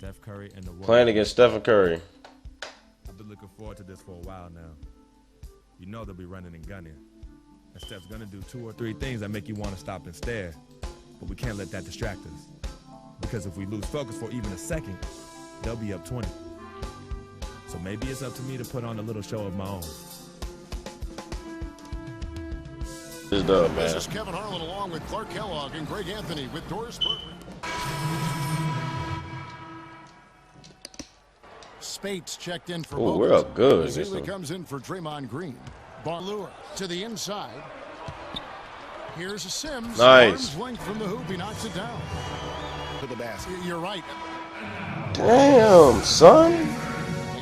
Steph Curry and the Warriors. Playing against Stephen Curry. I've been looking forward to this for a while now. You know they'll be running and gunning. And Steph's gonna do 2 or 3 things that make you want to stop and stare. But we can't let that distract us. Because if we lose focus for even a second, they'll be up 20. So maybe it's up to me to put on a little show of my own. It's done, man. This is Kevin Harlan along with Clark Kellogg and Greg Anthony with Doris Burton. Spates checked in for Oh, we're up good. Zili comes in for Draymond Green. Barlua to the inside. Here's a Sims. Nice. Arms length from the hoop. He knocks it down. To the basket. You're right. Damn, son.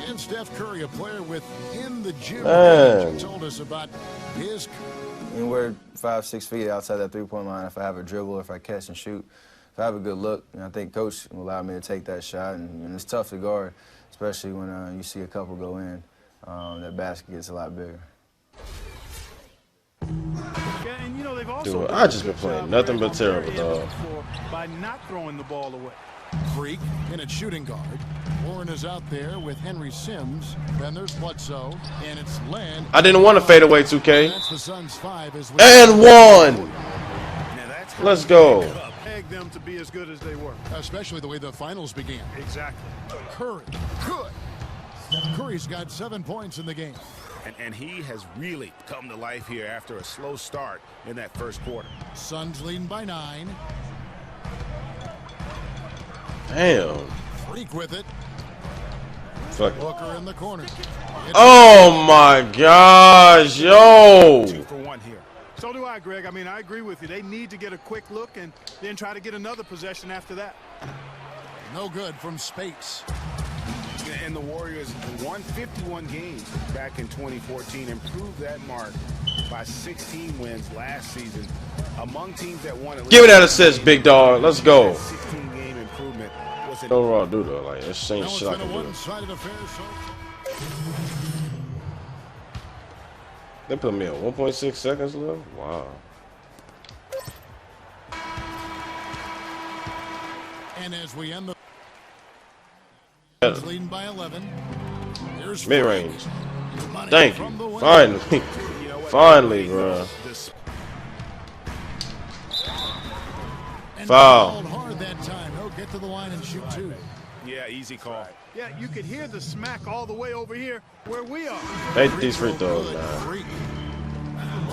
And Steph Curry, a player within the gym, told us about his. And we're 5, 6 feet outside that three-point line. If I have a dribble, if I catch and shoot, if I have a good look, I think Coach will allow me to take that shot. And it's tough to guard, especially when you see a couple go in. That basket gets a lot bigger. Yeah, and you know they've also Dude, I just been playing nothing but terrible, dog. By not throwing the ball away. Freak in at shooting guard. Warren is out there with Henry Sims. Then there's Bledsoe, and it's Land. I didn't want to fade away, 2K. That's the Suns 5 as And 1. Let's go. Peg them to be as good as they were. Especially the way the finals began. Exactly. Curry, good. Curry's got 7 points in the game. And he has really come to life here after a slow start in that first quarter. Suns leading by 9. Damn. Freak with it. Fuck. Booker in the corner. Oh my gosh, yo. 2 for 1 here. So do I, Greg. I mean, I agree with you. They need to get a quick look and then try to get another possession after that. No good from Spates. And the Warriors won 51 games back in 2014, improved that mark by 16 wins last season among teams that won. Give me that assist, big dog. Let's go. 16-game improvement was No raw do though, like it's same shit I It's been can a do. one-sided affair, so. They put me at 1.6 seconds left. Wow. And as we end the leading by 11. Here's Mid-range. Money Thank from the you. wing. Finally. Finally, bro. And Foul. fouled hard that time. He'll get to the line and shoot 2. Yeah, easy call. Yeah, you could hear the smack all the way over here where we are. Hate these free throws, man.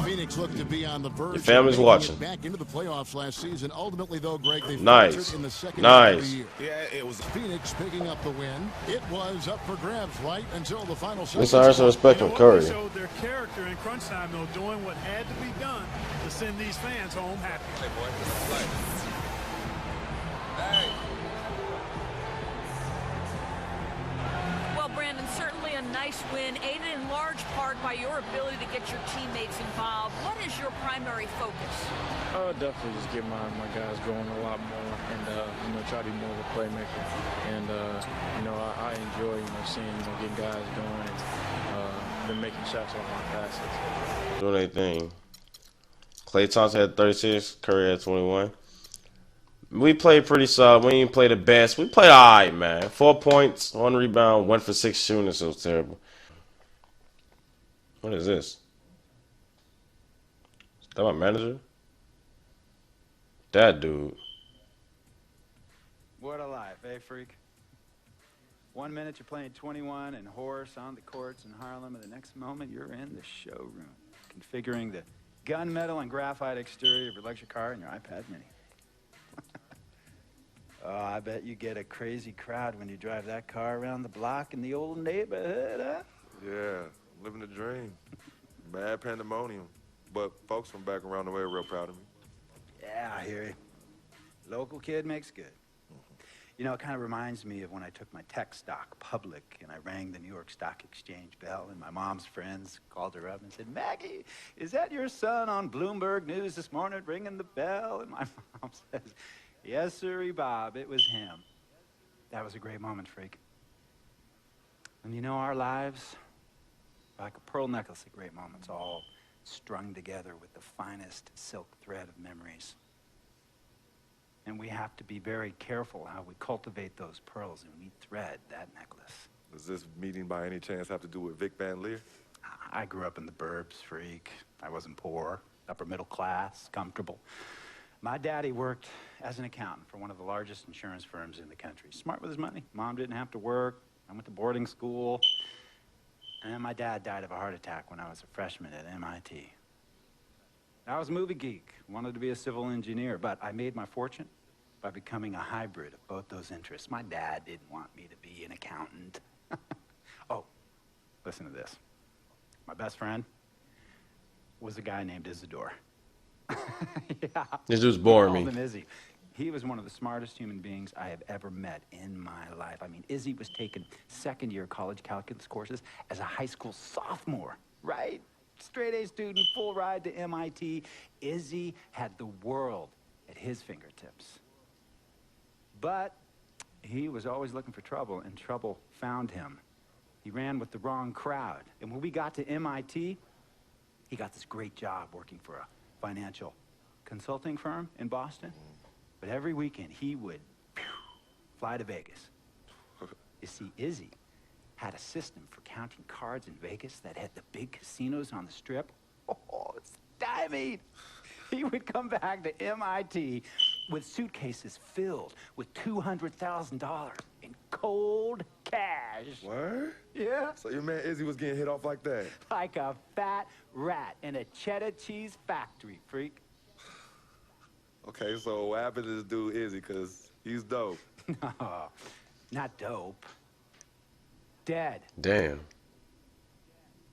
Phoenix looked to be on the verge. Your family's of making watching. it back into the playoffs last season. Ultimately, though, Greg, they Nice. faltered in the second Nice. half of the year. Yeah, it was. Phoenix picking up the win. It was up for grabs right until the final Let's seconds. earn some respect from Curry. They showed their character in crunch time, though, doing what had to be done to send these fans home happy. Hey, boy. Hey. Well, Brandon, certainly a nice win, aided in large part by your ability to get your teammates involved. What is your primary focus? Definitely just get my guys going a lot more and, try to be more of a playmaker. And, I enjoy, seeing, getting guys going and then making shots off my passes. Doing anything. Klay Thompson had 36, Curry had 21. We played pretty solid. We didn't play the best. We played all right, man. 4 points, 1 rebound, 1 for 6 shooting. So terrible. What is this? Is that my manager? That dude. What a life, eh, freak? 1 minute you're playing 21 and horse on the courts in Harlem, and the next moment you're in the showroom, configuring the gunmetal and graphite exterior of your luxury car and your iPad Mini. Oh, I bet you get a crazy crowd when you drive that car around the block in the old neighborhood, huh? Yeah, living the dream. Bad pandemonium. But folks from back around the way are real proud of me. Yeah, I hear you. Local kid makes good. You know, it kind of reminds me of when I took my tech stock public and I rang the New York Stock Exchange bell and my mom's friends called her up and said, Maggie, is that your son on Bloomberg News this morning ringing the bell? And my mom says, yes, sirree, Bob, it was him. That was a great moment, freak. And you know, our lives, like a pearl necklace of great moments, all strung together with the finest silk thread of memories. And we have to be very careful how we cultivate those pearls and we thread that necklace. Does this meeting by any chance have to do with Vic Van Leer? I grew up in the burbs, freak. I wasn't poor, upper middle class, comfortable. My daddy worked as an accountant for one of the largest insurance firms in the country. Smart with his money. Mom didn't have to work. I went to boarding school. And then my dad died of a heart attack when I was a freshman at MIT. I was a movie geek, wanted to be a civil engineer, but I made my fortune by becoming a hybrid of both those interests. My dad didn't want me to be an accountant. Oh, listen to this. My best friend was a guy named Isidore. Yeah. This dude's boring me. Called him Izzy. He was one of the smartest human beings I have ever met in my life. I mean, Izzy was taking second-year college calculus courses as a high school sophomore, right? Straight-A student, full ride to MIT. Izzy had the world at his fingertips. But he was always looking for trouble, and trouble found him. He ran with the wrong crowd. And when we got to MIT, he got this great job working for a financial consulting firm in Boston. But every weekend, he would fly to Vegas. You see, Izzy had a system for counting cards in Vegas that had the big casinos on the Strip. Oh, stymied. He would come back to MIT with suitcases filled with $200,000 in cold cash. What? Yeah. So your man Izzy was getting hit off like that? Like a fat rat in a cheddar cheese factory, freak. Okay, so what happened to this dude Izzy? Because he's dope. No, not dope. Dead. Damn.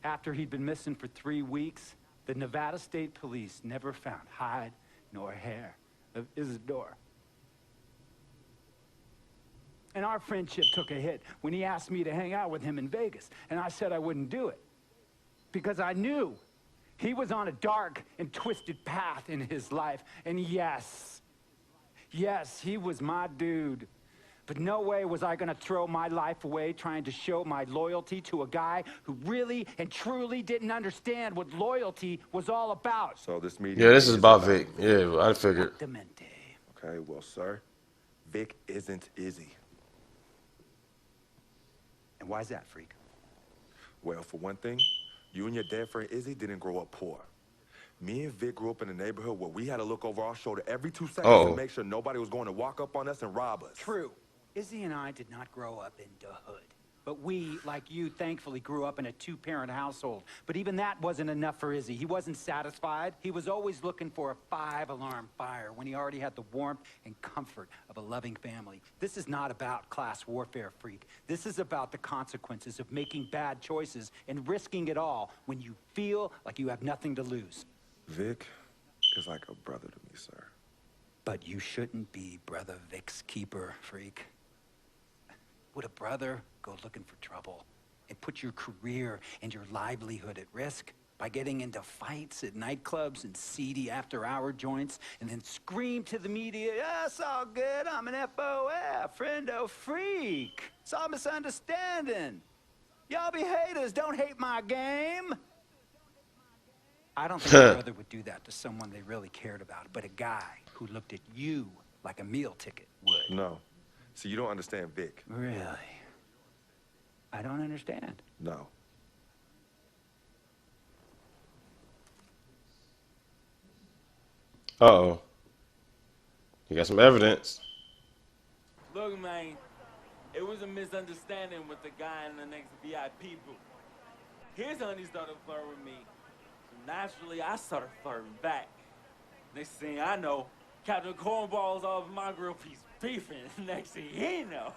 After he'd been missing for 3 weeks, the Nevada State Police never found hide nor hair of Isidore. And our friendship took a hit when he asked me to hang out with him in Vegas, and I said I wouldn't do it because I knew he was on a dark and twisted path in his life. And yes, he was my dude. But no way was I gonna throw my life away trying to show my loyalty to a guy who really and truly didn't understand what loyalty was all about. So this meeting... Yeah, this is about Vic. Yeah, I figured. Okay, well, sir, Vic isn't Izzy. And why's that, freak? Well, for one thing, you and your dead friend Izzy didn't grow up poor. Me and Vic grew up in a neighborhood where we had to look over our shoulder every 2 seconds to make sure nobody was going to walk up on us and rob us. True. Izzy and I did not grow up in the hood. But we, like you, thankfully grew up in a 2-parent household. But even that wasn't enough for Izzy. He wasn't satisfied. He was always looking for a 5-alarm fire when he already had the warmth and comfort of a loving family. This is not about class warfare, freak. This is about the consequences of making bad choices and risking it all when you feel like you have nothing to lose. Vic is like a brother to me, sir. But you shouldn't be Brother Vic's keeper, freak. Would a brother go looking for trouble and put your career and your livelihood at risk by getting into fights at nightclubs and seedy after-hour joints and then scream to the media, "Yeah, it's all good, I'm an FOF, friendo freak. It's all misunderstanding. Y'all be haters, don't hate my game." I don't think a brother would do that to someone they really cared about, but a guy who looked at you like a meal ticket would. No. See, you don't understand Vic. Really? I don't understand. No. Uh-oh. You got some evidence. Look, man, it was a misunderstanding with the guy in the next VIP booth. His honey started flirting with me. So naturally, I started flirting back. Next thing I know, Captain Cornball's off my grill piece beefing. Next thing he know,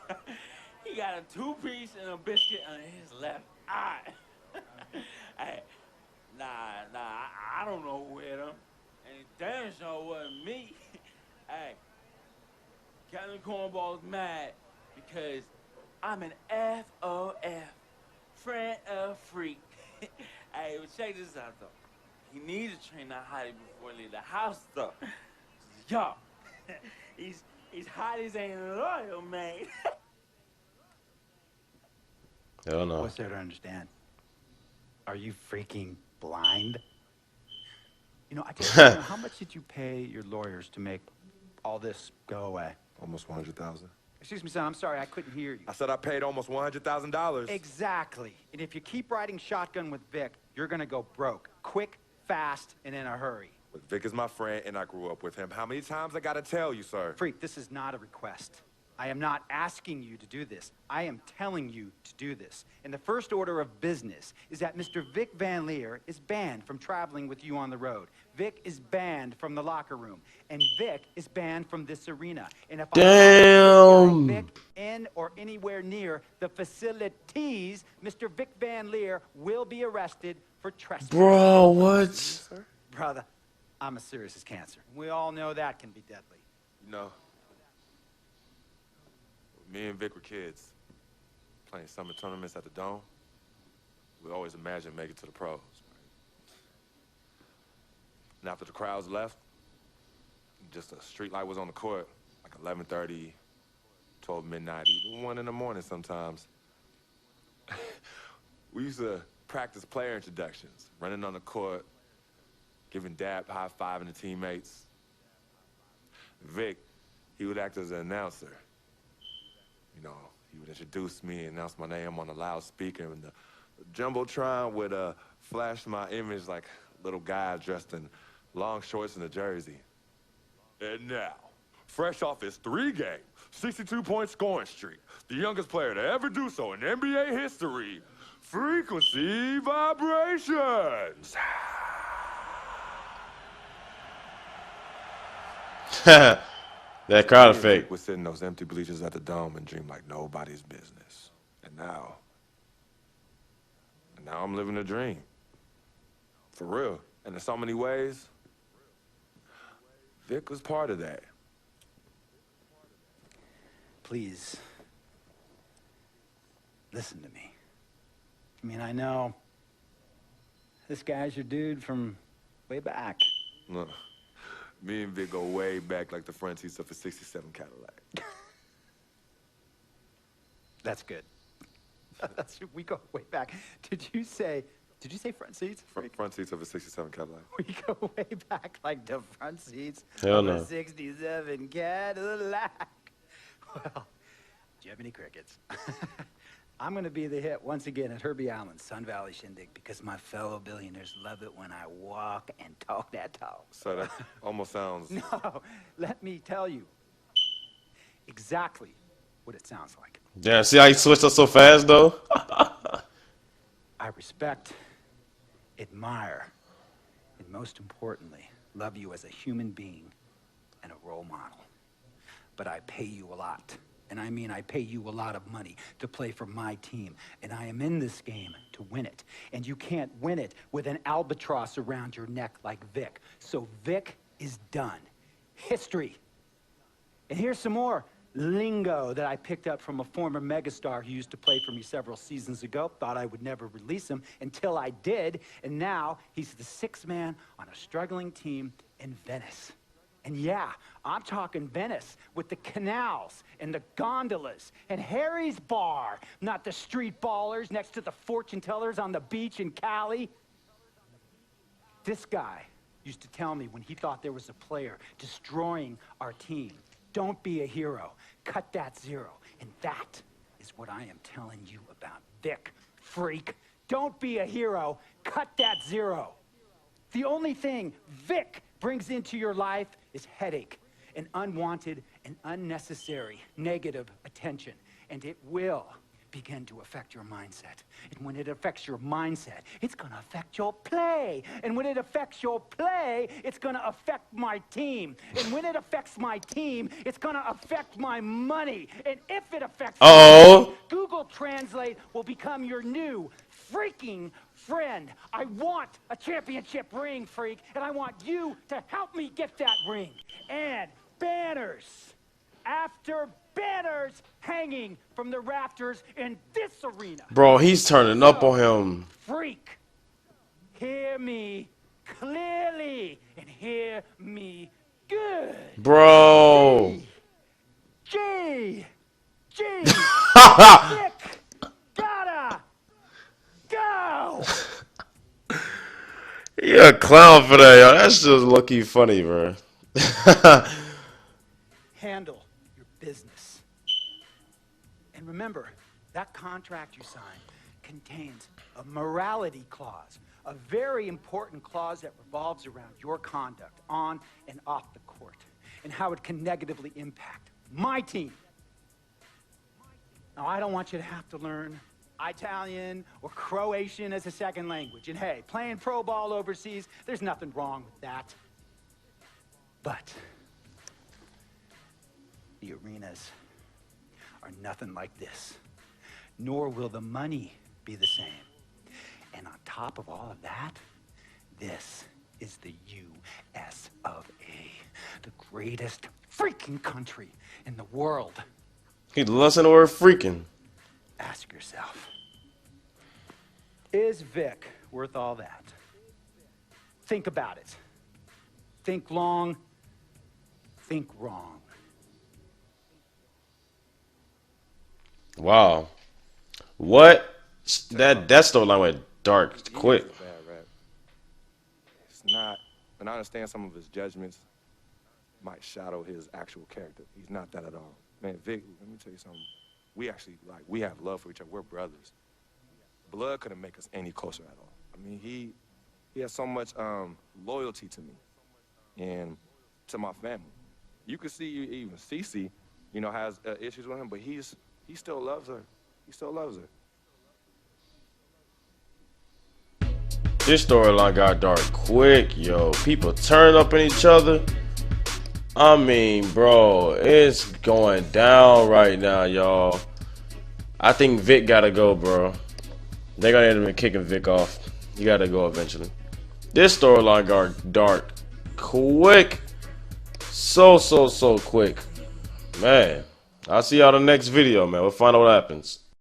he got a 2-piece and a biscuit on his left eye. Hey, I don't know who hit him. And damn sure wasn't me. Hey, Captain Cornball's mad because I'm an FOF, friend of freak. Hey, well, check this out, though. He needs to train that hottie before he leave the house, though. Yo, he's hotties ain't loyal, man. Hell no. What's there to understand? Are you freaking blind? You know, I just don't know, how much did you pay your lawyers to make all this go away? Almost 100,000. Excuse me, son, I'm sorry, I couldn't hear you. I said I paid almost $100,000. Exactly. And if you keep riding shotgun with Vic, you're gonna go broke. Quick, fast, and in a hurry. But Vic is my friend, and I grew up with him. How many times I gotta tell you, sir? Freak, this is not a request. I am not asking you to do this. I am telling you to do this. And the first order of business is that Mr. Vic Van Leer is banned from traveling with you on the road. Vic is banned from the locker room. And Vic is banned from this arena. And if Damn. Vic in or anywhere near the facilities, Mr. Vic Van Leer will be arrested for trespassing. Bro, what? Brother, I'm as serious as cancer. We all know that can be deadly. No. Me and Vic were kids, playing summer tournaments at the Dome. We always imagined making it to the pros. And after the crowds left, just a street light was on the court, like 11:30, 12 midnight, even 1 in the morning sometimes. We used to practice player introductions, running on the court, giving dap, high-fiving the teammates. Vic, he would act as an announcer. You know, he would introduce me and announce my name on a loudspeaker, and the Jumbotron would flash my image like a little guy dressed in long shorts and a jersey. And now, fresh off his 3-game, 62-point scoring streak, the youngest player to ever do so in NBA history, Frequency Vibrations. That crowd effect. We're sitting in those empty bleachers at the Dome and dream like nobody's business. And now I'm living a dream. For real. And in so many ways, Vic was part of that. Please, listen to me. I mean, I know this guy's your dude from way back. Look, me and Vic go way back like the front seats of a 67 Cadillac. That's good. We go way back. Did you say front seats? Front seats of a 67 Cadillac. We go way back like the front seats Hell of no. a 67 Cadillac. Well, do you have any crickets? I'm going to be the hit once again at Herbie Allen's Sun Valley Shindig because my fellow billionaires love it when I walk and talk that talk. So that almost sounds... No, let me tell you exactly what it sounds like. Yeah, see how he switched up so fast, though? I respect, admire, and most importantly, love you as a human being and a role model. But I pay you a lot. And I mean, I pay you a lot of money to play for my team. And I am in this game to win it. And you can't win it with an albatross around your neck like Vic. So Vic is done. History. And here's some more lingo that I picked up from a former megastar who used to play for me several seasons ago. Thought I would never release him until I did. And now he's the sixth man on a struggling team in Venice. And yeah, I'm talking Venice with the canals and the gondolas and Harry's bar, not the street ballers next to the fortune tellers on the beach in Cali. This guy used to tell me when he thought there was a player destroying our team, don't be a hero, cut that zero. And that is what I am telling you about Vic, freak. Don't be a hero, cut that zero. The only thing Vic brings into your life is headache and unwanted and unnecessary negative attention. And it will begin to affect your mindset. And when it affects your mindset, it's going to affect your play. And when it affects your play, it's going to affect my team. And when it affects my team, it's going to affect my money. And if it affects my money, Google Translate will become your new freaking friend. I want a championship ring, freak, and I want you to help me get that ring. And banners after banners hanging from the rafters in this arena. Bro, he's turning up on him. Freak, hear me clearly and hear me good. Bro. G. Vic, gotta go. You're a clown for that, yo. That's just lucky funny, bro. handle your business. And remember, that contract you signed contains a morality clause, a very important clause that revolves around your conduct on and off the court, and how it can negatively impact my team. Now, I don't want you to have to learn Italian or Croatian as a second language. And hey, playing pro ball overseas, there's nothing wrong with that. But the arenas are nothing like this, nor will the money be the same. And on top of all of that, this is the U.S. of A., the greatest freaking country in the world. He loves the word freaking. Ask yourself, is Vic worth all that? Think about it. Think long, think wrong. Wow. What? That storyline went dark quick. It's a bad rap. It's not, and I understand some of his judgments might shadow his actual character. He's not that at all. Man, Vic, let me tell you something. We actually, we have love for each other. We're brothers. Blood couldn't make us any closer at all. I mean, he has so much loyalty to me and to my family. You could see even Cece, has issues with him, but he still loves her. He still loves her. This storyline got dark quick, yo. People turn up on each other. I mean, bro, it's going down right now, y'all. I think Vic gotta go, bro. They're gonna end up kicking Vic off. You gotta go eventually. This storyline got dark quick. So quick. Man, I'll see y'all in the next video, man. We'll find out what happens.